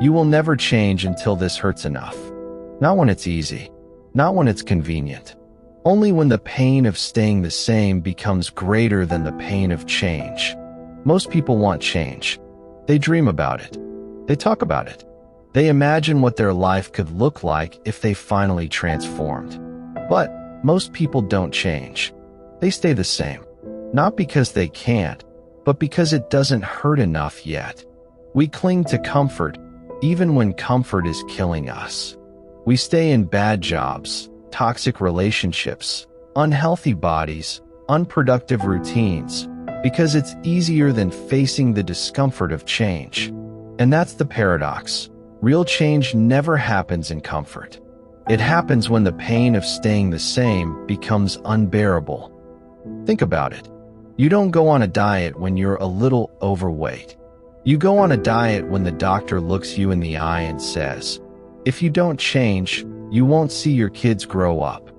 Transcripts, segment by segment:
You will never change until this hurts enough. Not when it's easy. Not when it's convenient. Only when the pain of staying the same becomes greater than the pain of change. Most people want change. They dream about it. They talk about it. They imagine what their life could look like if they finally transformed. But most people don't change. They stay the same. Not because they can't, but because it doesn't hurt enough yet. We cling to comfort, even when comfort is killing us. We stay in bad jobs, toxic relationships, unhealthy bodies, unproductive routines, because it's easier than facing the discomfort of change. And that's the paradox. Real change never happens in comfort. It happens when the pain of staying the same becomes unbearable. Think about it. You don't go on a diet when you're a little overweight. You go on a diet when the doctor looks you in the eye and says, if you don't change, you won't see your kids grow up.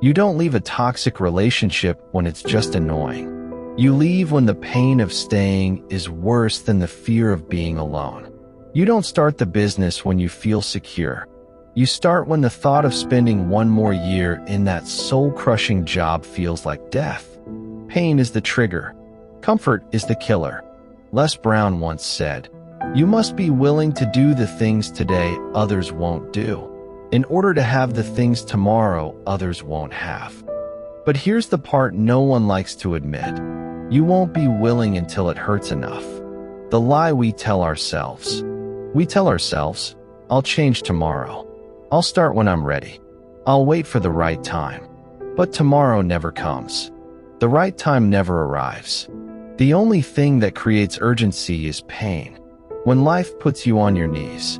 You don't leave a toxic relationship when it's just annoying. You leave when the pain of staying is worse than the fear of being alone. You don't start the business when you feel secure. You start when the thought of spending one more year in that soul-crushing job feels like death. Pain is the trigger. Comfort is the killer. Les Brown once said, "You must be willing to do the things today others won't do, in order to have the things tomorrow others won't have." But here's the part no one likes to admit. You won't be willing until it hurts enough. The lie we tell ourselves. We tell ourselves, I'll change tomorrow. I'll start when I'm ready. I'll wait for the right time. But tomorrow never comes. The right time never arrives. The only thing that creates urgency is pain. When life puts you on your knees.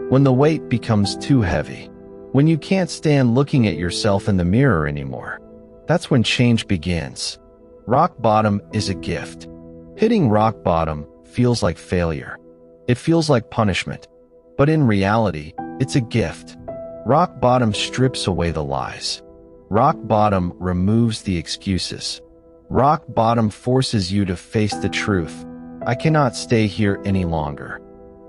When the weight becomes too heavy. When you can't stand looking at yourself in the mirror anymore. That's when change begins. Rock bottom is a gift. Hitting rock bottom feels like failure. It feels like punishment. But in reality, it's a gift. Rock bottom strips away the lies. Rock bottom removes the excuses. Rock bottom forces you to face the truth. I cannot stay here any longer.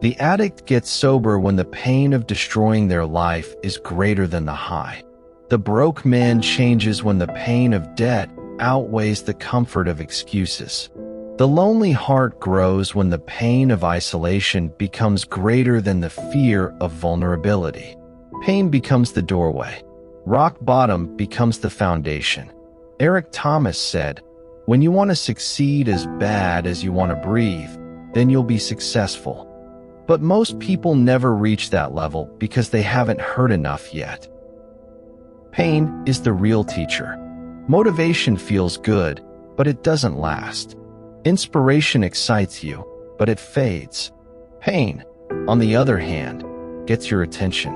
The addict gets sober when the pain of destroying their life is greater than the high. The broke man changes when the pain of debt outweighs the comfort of excuses. The lonely heart grows when the pain of isolation becomes greater than the fear of vulnerability. Pain becomes the doorway. Rock bottom becomes the foundation. Eric Thomas said, "When you want to succeed as bad as you want to breathe, then you'll be successful." But most people never reach that level because they haven't heard enough yet. Pain is the real teacher. Motivation feels good, but it doesn't last. Inspiration excites you, but it fades. Pain, on the other hand, gets your attention.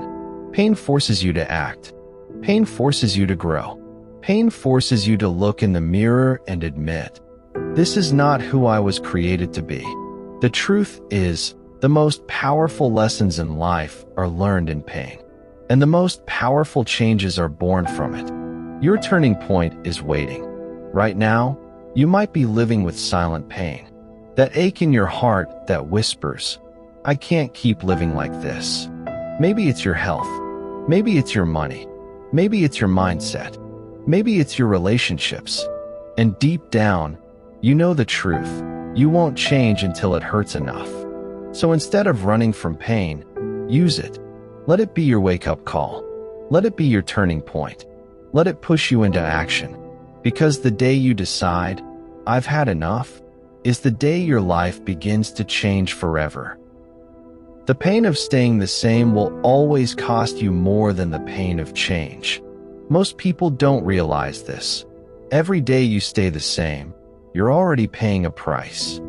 Pain forces you to act. Pain forces you to grow. Pain forces you to look in the mirror and admit, this is not who I was created to be. The truth is, the most powerful lessons in life are learned in pain. And the most powerful changes are born from it. Your turning point is waiting. Right now, you might be living with silent pain. That ache in your heart that whispers, I can't keep living like this. Maybe it's your health. Maybe it's your money. Maybe it's your mindset. Maybe it's your relationships. And deep down, you know the truth. You won't change until it hurts enough. So instead of running from pain, use it. Let it be your wake-up call. Let it be your turning point. Let it push you into action. Because the day you decide, I've had enough, is the day your life begins to change forever. The pain of staying the same will always cost you more than the pain of change. Most people don't realize this. Every day you stay the same, you're already paying a price.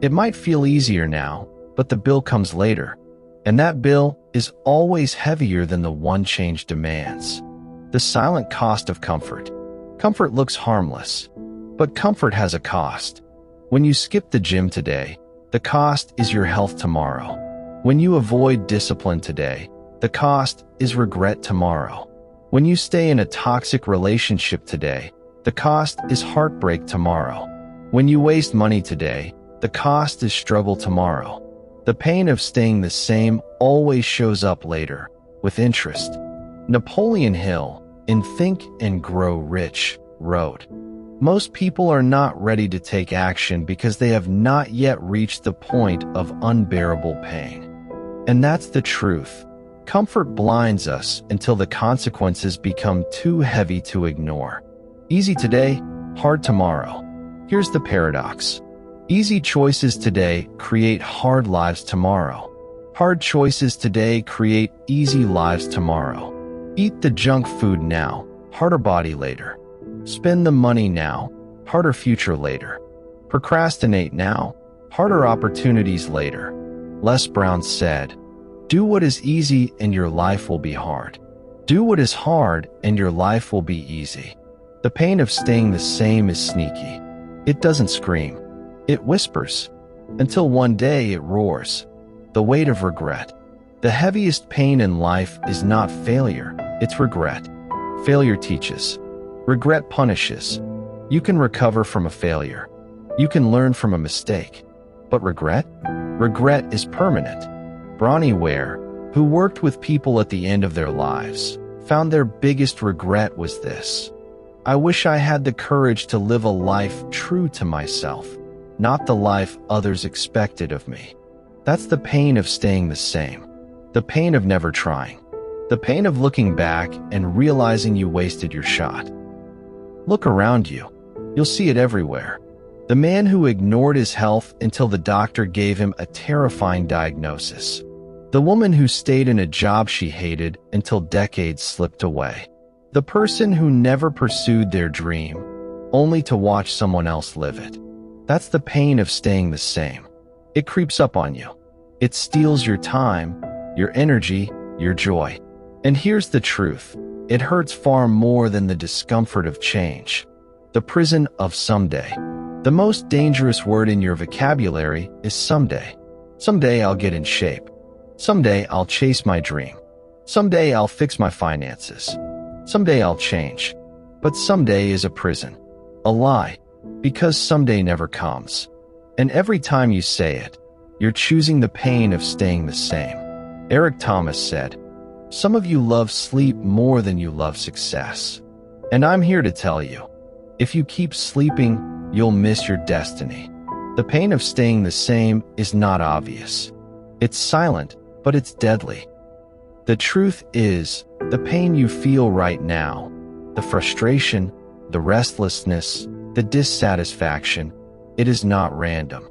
It might feel easier now, but the bill comes later. And that bill is always heavier than the one change demands. The silent cost of comfort. Comfort looks harmless, but comfort has a cost. When you skip the gym today, the cost is your health tomorrow. When you avoid discipline today, the cost is regret tomorrow. When you stay in a toxic relationship today, the cost is heartbreak tomorrow. When you waste money today, the cost is struggle tomorrow. The pain of staying the same always shows up later, with interest. Napoleon Hill, in Think and Grow Rich, wrote, "Most people are not ready to take action because they have not yet reached the point of unbearable pain." And that's the truth. Comfort blinds us until the consequences become too heavy to ignore. Easy today, hard tomorrow. Here's the paradox. Easy choices today create hard lives tomorrow. Hard choices today create easy lives tomorrow. Eat the junk food now, harder body later. Spend the money now, harder future later. Procrastinate now, harder opportunities later. Les Brown said, "Do what is easy and your life will be hard. Do what is hard and your life will be easy." The pain of staying the same is sneaky. It doesn't scream. It whispers, until one day it roars. The weight of regret. The heaviest pain in life is not failure, it's regret. Failure teaches. Regret punishes. You can recover from a failure. You can learn from a mistake. But regret? Regret is permanent. Bronnie Ware, who worked with people at the end of their lives, found their biggest regret was this: "I wish I had the courage to live a life true to myself, not the life others expected of me." That's the pain of staying the same. The pain of never trying. The pain of looking back and realizing you wasted your shot. Look around you. You'll see it everywhere. The man who ignored his health until the doctor gave him a terrifying diagnosis. The woman who stayed in a job she hated until decades slipped away. The person who never pursued their dream, only to watch someone else live it. That's the pain of staying the same. It creeps up on you. It steals your time, your energy, your joy. And here's the truth. It hurts far more than the discomfort of change. The prison of someday. The most dangerous word in your vocabulary is someday. Someday I'll get in shape. Someday I'll chase my dream. Someday I'll fix my finances. Someday I'll change. But someday is a prison. A lie. Because someday never comes. And every time you say it, you're choosing the pain of staying the same. Eric Thomas said, "Some of you love sleep more than you love success." And I'm here to tell you, if you keep sleeping, you'll miss your destiny. The pain of staying the same is not obvious. It's silent, but it's deadly. The truth is, the pain you feel right now, the frustration, the restlessness, the dissatisfaction, it is not random.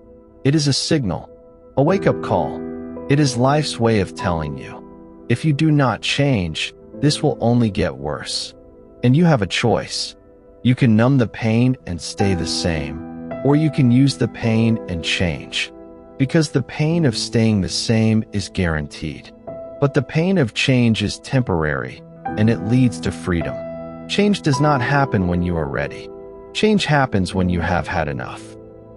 It is a signal, a wake-up call. It is life's way of telling you, if you do not change, this will only get worse. And you have a choice. You can numb the pain and stay the same, or you can use the pain and change. Because the pain of staying the same is guaranteed. But the pain of change is temporary, and it leads to freedom. Change does not happen when you are ready. Change happens when you have had enough.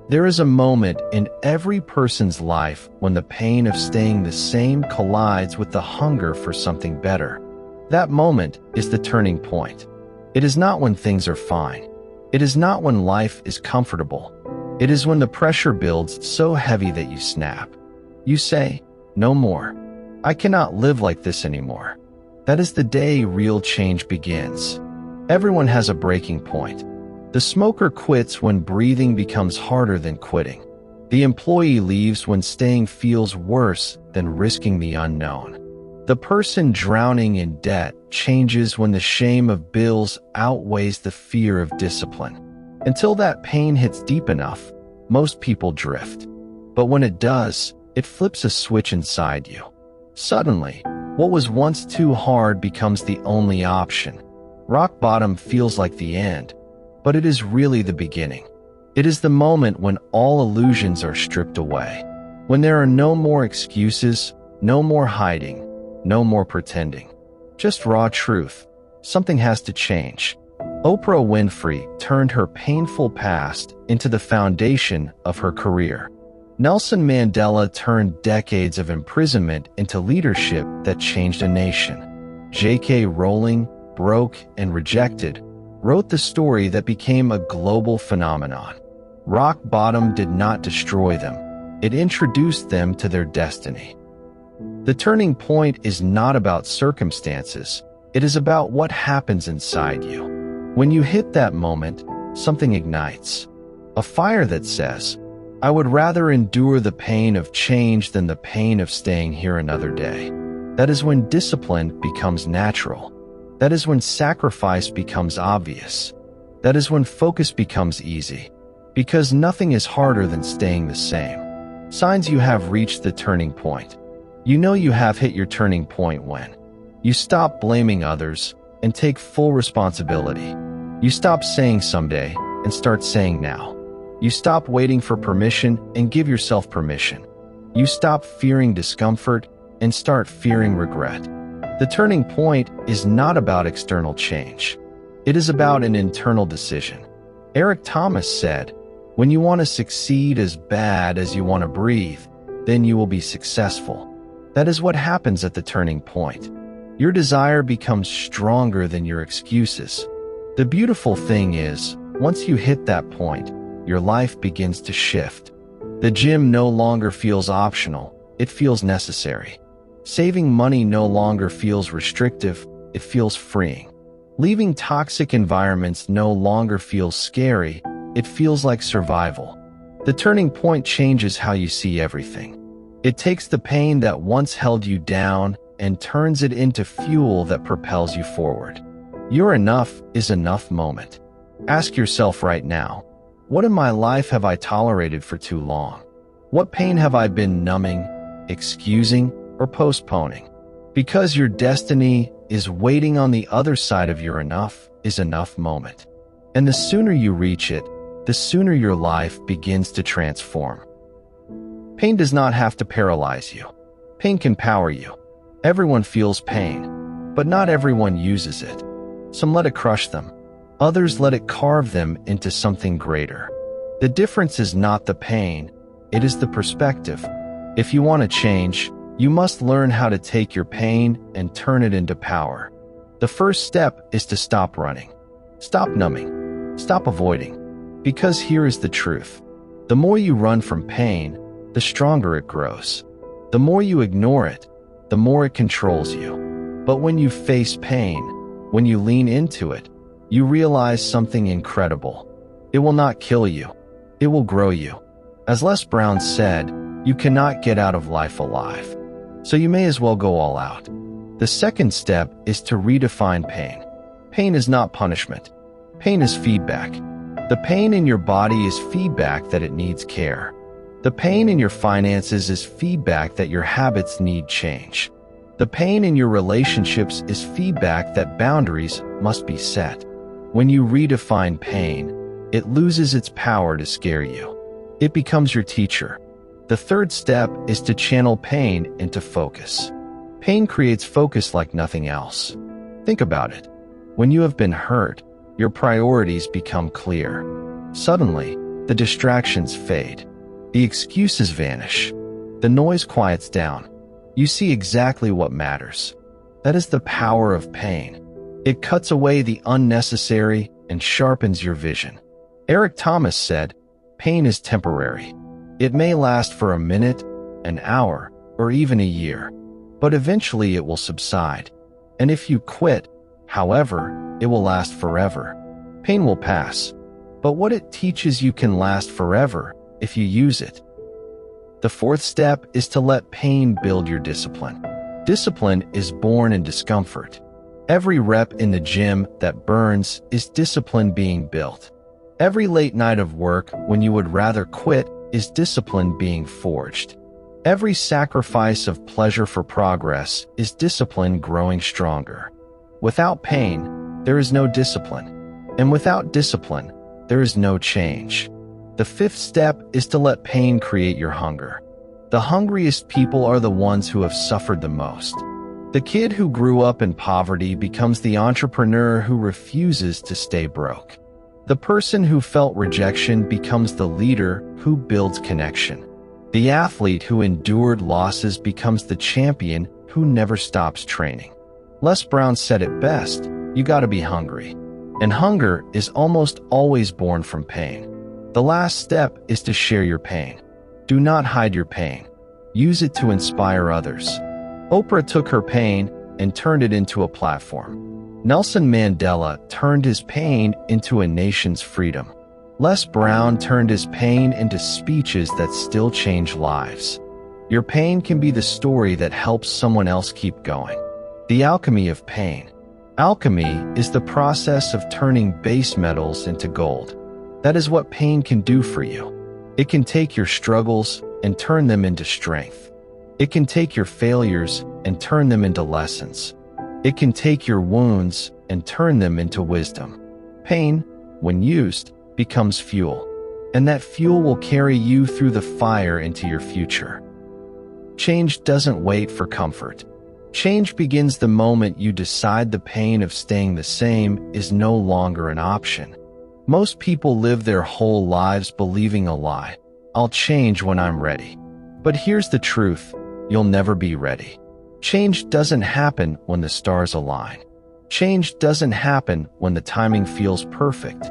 There is a moment in every person's life when the pain of staying the same collides with the hunger for something better. That moment is the turning point. It is not when things are fine. It is not when life is comfortable. It is when the pressure builds so heavy that you snap. You say, "No more. I cannot live like this anymore." That is the day real change begins. Everyone has a breaking point. The smoker quits when breathing becomes harder than quitting. The employee leaves when staying feels worse than risking the unknown. The person drowning in debt changes when the shame of bills outweighs the fear of discipline. Until that pain hits deep enough, most people drift. But when it does, it flips a switch inside you. Suddenly, what was once too hard becomes the only option. Rock bottom feels like the end, but it is really the beginning. It is the moment when all illusions are stripped away. When there are no more excuses, no more hiding, no more pretending. Just raw truth. Something has to change. Oprah Winfrey turned her painful past into the foundation of her career. Nelson Mandela turned decades of imprisonment into leadership that changed a nation. J.K. Rowling, broke and rejected, wrote the story that became a global phenomenon. Rock bottom did not destroy them. It introduced them to their destiny. The turning point is not about circumstances. It is about what happens inside you. When you hit that moment, something ignites. A fire that says, I would rather endure the pain of change than the pain of staying here another day. That is when discipline becomes natural. That is when sacrifice becomes obvious. That is when focus becomes easy. Because nothing is harder than staying the same. Signs you have reached the turning point. You know you have hit your turning point when you stop blaming others and take full responsibility. You stop saying someday and start saying now. You stop waiting for permission and give yourself permission. You stop fearing discomfort and start fearing regret. The turning point is not about external change. It is about an internal decision. Eric Thomas said, when you want to succeed as bad as you want to breathe, then you will be successful. That is what happens at the turning point. Your desire becomes stronger than your excuses. The beautiful thing is, once you hit that point, your life begins to shift. The gym no longer feels optional, it feels necessary. Saving money no longer feels restrictive, it feels freeing. Leaving toxic environments no longer feels scary, it feels like survival. The turning point changes how you see everything. It takes the pain that once held you down and turns it into fuel that propels you forward. Your enough is enough moment. Ask yourself right now, what in my life have I tolerated for too long? What pain have I been numbing, excusing, or postponing? Because your destiny is waiting on the other side of your enough is enough moment. And the sooner you reach it, the sooner your life begins to transform. Pain does not have to paralyze you. Pain can power you. Everyone feels pain, but not everyone uses it. Some let it crush them. Others let it carve them into something greater. The difference is not the pain, it is the perspective. If you want to change, you must learn how to take your pain and turn it into power. The first step is to stop running. Stop numbing. Stop avoiding. Because here is the truth. The more you run from pain, the stronger it grows. The more you ignore it, the more it controls you. But when you face pain, when you lean into it, you realize something incredible. It will not kill you. It will grow you. As Les Brown said, you cannot get out of life alive. So you may as well go all out. The second step is to redefine pain. Pain is not punishment. Pain is feedback. The pain in your body is feedback that it needs care. The pain in your finances is feedback that your habits need change. The pain in your relationships is feedback that boundaries must be set. When you redefine pain, it loses its power to scare you. It becomes your teacher. The third step is to channel pain into focus. Pain creates focus like nothing else. Think about it. When you have been hurt, your priorities become clear. Suddenly, the distractions fade. The excuses vanish. The noise quiets down. You see exactly what matters. That is the power of pain. It cuts away the unnecessary and sharpens your vision. Eric Thomas said, pain is temporary. It may last for a minute, an hour, or even a year, but eventually it will subside. And if you quit, however, it will last forever. Pain will pass, but what it teaches you can last forever if you use it. The fourth step is to let pain build your discipline. Discipline is born in discomfort. Every rep in the gym that burns is discipline being built. Every late night of work when you would rather quit is discipline being forged. Every sacrifice of pleasure for progress is discipline growing stronger. Without pain, there is no discipline. And without discipline, there is no change. The fifth step is to let pain create your hunger. The hungriest people are the ones who have suffered the most. The kid who grew up in poverty becomes the entrepreneur who refuses to stay broke. The person who felt rejection becomes the leader who builds connection. The athlete who endured losses becomes the champion who never stops training. Les Brown said it best, you gotta be hungry. And hunger is almost always born from pain. The last step is to share your pain. Do not hide your pain. Use it to inspire others. Oprah took her pain and turned it into a platform. Nelson Mandela turned his pain into a nation's freedom. Les Brown turned his pain into speeches that still change lives. Your pain can be the story that helps someone else keep going. The alchemy of pain. Alchemy is the process of turning base metals into gold. That is what pain can do for you. It can take your struggles and turn them into strength. It can take your failures and turn them into lessons. It can take your wounds and turn them into wisdom. Pain, when used, becomes fuel, and that fuel will carry you through the fire into your future. Change doesn't wait for comfort. Change begins the moment you decide the pain of staying the same is no longer an option. Most people live their whole lives believing a lie. I'll change when I'm ready. But here's the truth, you'll never be ready. Change doesn't happen when the stars align. Change doesn't happen when the timing feels perfect.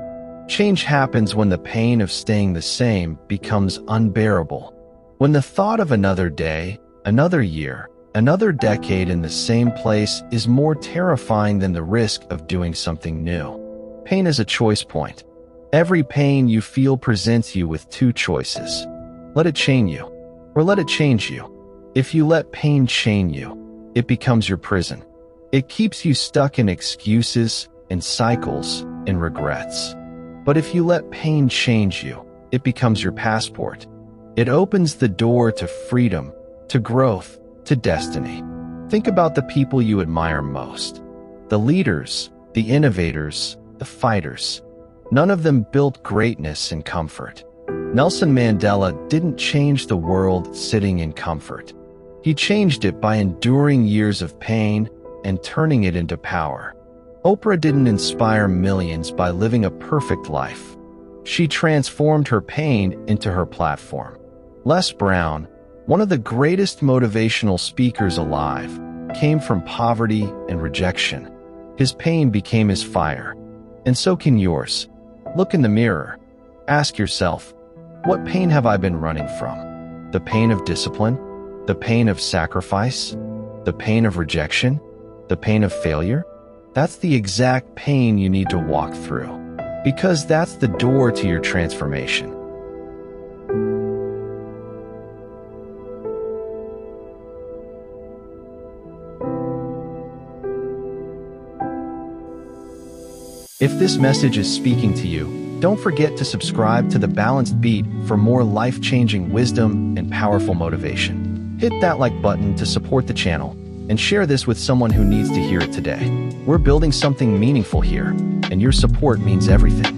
Change happens when the pain of staying the same becomes unbearable. When the thought of another day, another year, another decade in the same place is more terrifying than the risk of doing something new. Pain is a choice point. Every pain you feel presents you with two choices. Let it chain you, or let it change you. If you let pain chain you, it becomes your prison. It keeps you stuck in excuses, in cycles, in regrets. But if you let pain change you, it becomes your passport. It opens the door to freedom, to growth, to destiny. Think about the people you admire most. The leaders, the innovators, the fighters. None of them built greatness in comfort. Nelson Mandela didn't change the world sitting in comfort. He changed it by enduring years of pain and turning it into power. Oprah didn't inspire millions by living a perfect life. She transformed her pain into her platform. Les Brown, one of the greatest motivational speakers alive, came from poverty and rejection. His pain became his fire. And so can yours. Look in the mirror. Ask yourself, what pain have I been running from? The pain of discipline? The pain of sacrifice? The pain of rejection? The pain of failure? That's the exact pain you need to walk through, because that's the door to your transformation. If this message is speaking to you, don't forget to subscribe to The Balanced Beat for more life-changing wisdom and powerful motivation. Hit that like button to support the channel, and share this with someone who needs to hear it today. We're building something meaningful here, and your support means everything.